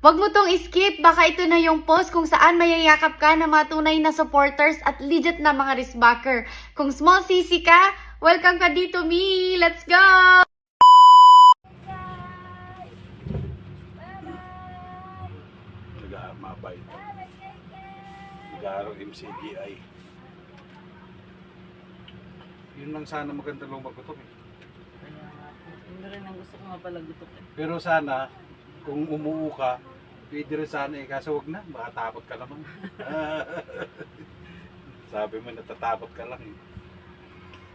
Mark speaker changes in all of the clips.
Speaker 1: Huwag mo tong skip, baka ito na yung post kung saan mayayakap ka ng mga tunay na supporters at legit na mga wristbacker. Kung small CC ka, welcome ka dito, me! Let's go!
Speaker 2: Nag-aamabay. Nag-aarong MCDI. Yun lang sana maganda lumagutok eh.
Speaker 3: Kaya nga po. Hindi rin ang gusto ko nga pala gutok eh.
Speaker 2: Pero sana, kung umuo ka, pwede rin sana eh. Kaso wag na, makatakot ka naman. Sabi mo, natatakot ka lang eh.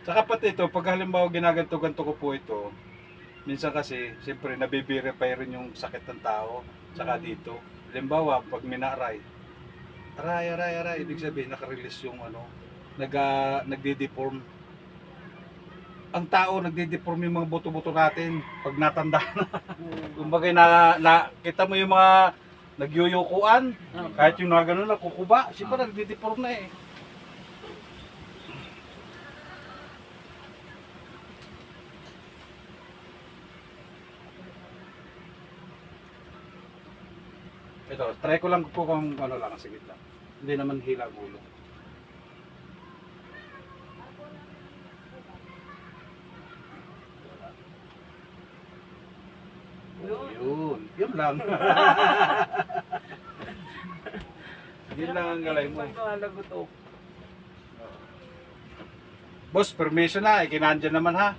Speaker 2: Saka pati ito, pag halimbawa ginaganto-ganto ko po ito, minsan kasi, siyempre nabiverify rin yung sakit ng tao. Saka dito, halimbawa, pag minaray, aray, ibig sabihin, nakarelease yung ano, nagde-deform. Ang tao nagde-deform yung mga buto-buto natin pag natanda na. Kumbaga kita mo yung mga nagyuyukuan, kahit yung mga ganun na kukuba, siyempre nagde-deform na eh. Ito, try ko lang po kung ano lang, sige lang. Hindi naman hila ang ulo. Yun lang. Yun lang ang galay mo.
Speaker 3: Pagkakalagutok.
Speaker 2: Boss, permission na, ikinandyan naman ha.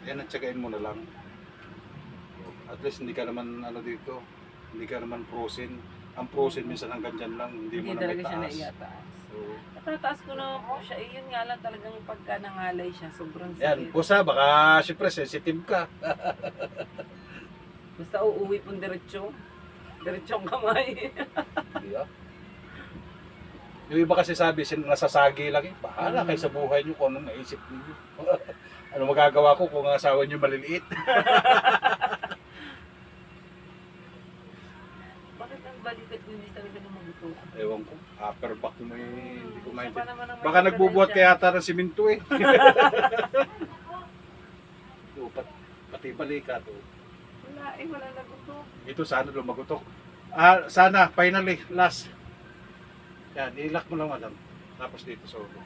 Speaker 2: Yan ang tsagain mo na lang. At least hindi ka naman ano dito, hindi ka naman frozen. Ang frozen minsan hanggang dyan lang, hindi mo
Speaker 3: Hindi
Speaker 2: na
Speaker 3: talaga
Speaker 2: may
Speaker 3: siya
Speaker 2: taas.
Speaker 3: naiyataas.
Speaker 2: So,
Speaker 3: Natataas ko naman po siya. Eh, yun nga lang talagang pagka nangalay siya, sobrang
Speaker 2: yan,
Speaker 3: sakit.
Speaker 2: boss ha, baka syempre sensitive ka.
Speaker 3: Basta uuwi pong diretsyo. Diretsyong kamay.
Speaker 2: Hindi ah. Yung iba kasi sabi, nasasagi lang eh. Bahala kayo sa buhay nyo kung anong naisip niyo. Ano magagawa ko kung ang asawa nyo maliliit?
Speaker 3: Bakit ang balikat nyo hindi talaga na magutok?
Speaker 2: Ewan ko, upper back mo eh. Hindi ko
Speaker 3: Siya pa
Speaker 2: maintindihan.
Speaker 3: naman ang may
Speaker 2: Baka nagbubuhat
Speaker 3: diferensya.
Speaker 2: kaya ata ng simento eh. So, pati balikat oh.
Speaker 3: Wala eh, wala nagutok.
Speaker 2: Ito sana lumagutok. Sana, finally, last. Yan, ilak mo lang madam. Tapos dito sa ulo.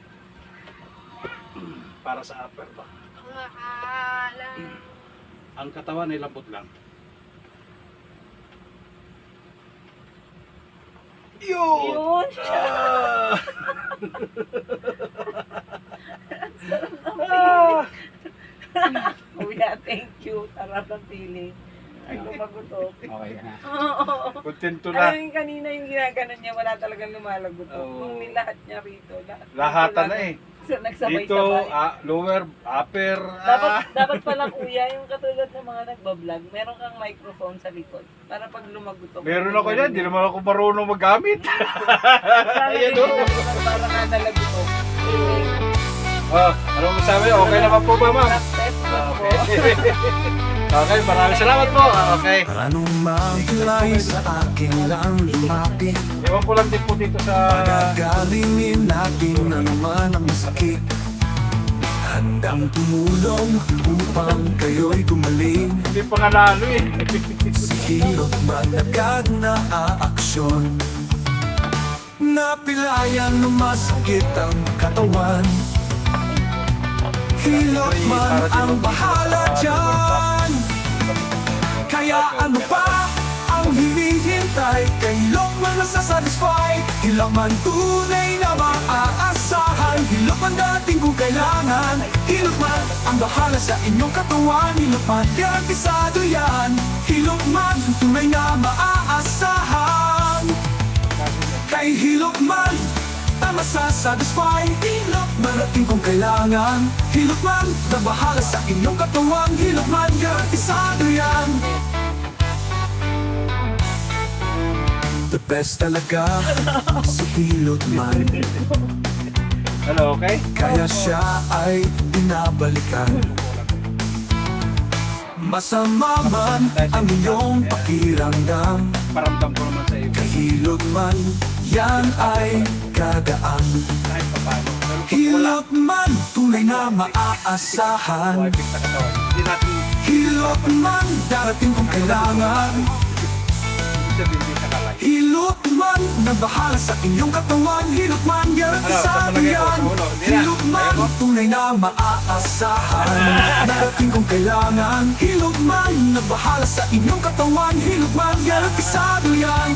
Speaker 2: Para sa upper back. Ang katawan ay lambot lang. Yun!
Speaker 3: Yun!
Speaker 2: Ah! Ah!
Speaker 3: Kuya, thank you. Sarap ang feeling. Ay, lumagutok.
Speaker 2: Okay na.
Speaker 3: Oo.
Speaker 2: Kontento na.
Speaker 3: Ayun, kanina yung ginaganon niya, wala talagang lumalagutok.
Speaker 2: Oo.
Speaker 3: Nung nilahat niya rito.
Speaker 2: Lahatan na eh.
Speaker 3: So, nagsabay-sabay.
Speaker 2: Dito, lower, upper,
Speaker 3: Dapat pala kuya, yung katulad ng mga nagbablog, meron kang microphone sa likod. Para pag lumagutok.
Speaker 2: Meron ako yan, di naman ako marunong magamit.
Speaker 3: Ayan
Speaker 2: o.
Speaker 3: Para ka nalagutok.
Speaker 2: Anong masabi? Okay naman po ba, ma'am?
Speaker 3: Successful po.
Speaker 2: Okay, maraming salamat po. Okay.
Speaker 4: Anong magulay sa akin lang lumapit
Speaker 2: Ewan ko lang din po dito sa...
Speaker 4: Pagagalingin natin naman ang sakit Handang tumulong upang kayo'y gumaling
Speaker 2: Hindi pa nga lalo eh.
Speaker 4: Hilot man agad na aaksyon Napilayan lumasakit ang katawan Hilot man ang bahala dyan Kaya ano pa ang hinihintay Kay hilot man nasasatisfy Hilot man tunay na maaasahan Hilot man dating kung kailangan Hilot man ang bahala sa inyong katawan Hilot man garantisado yan Hilot man tunay na maaasahan Kay hilot man ang masasatisfy Hilot man dating kung kailangan Hilot man na bahala sa inyong katawan Hilot man garantisado yan The best talaga sa hilot man
Speaker 2: Hello, okay?
Speaker 4: Kaya siya ay binabalikan Masama man ang iyong pakiramdam
Speaker 2: Paramdam ko naman sa iyo.
Speaker 4: Kahilot man, yan ay gagaan.
Speaker 2: Kahit pa paano. Pero pag wala,
Speaker 4: Hilot man, tunay na maaasahan.
Speaker 2: wiping sa katawan. Hindi natin,
Speaker 4: Hilot man, darating kung kailangan.
Speaker 2: hindi sabihin hindi nakalay.
Speaker 4: Hilot man, nagbahala sa inyong katawan. Hilot man, garantisado yan. Hilot man, tunay na maaasahan. Darating kung kailangan. Hilot man, nagbahala sa inyong katawan. Hilot man, garantisado yan.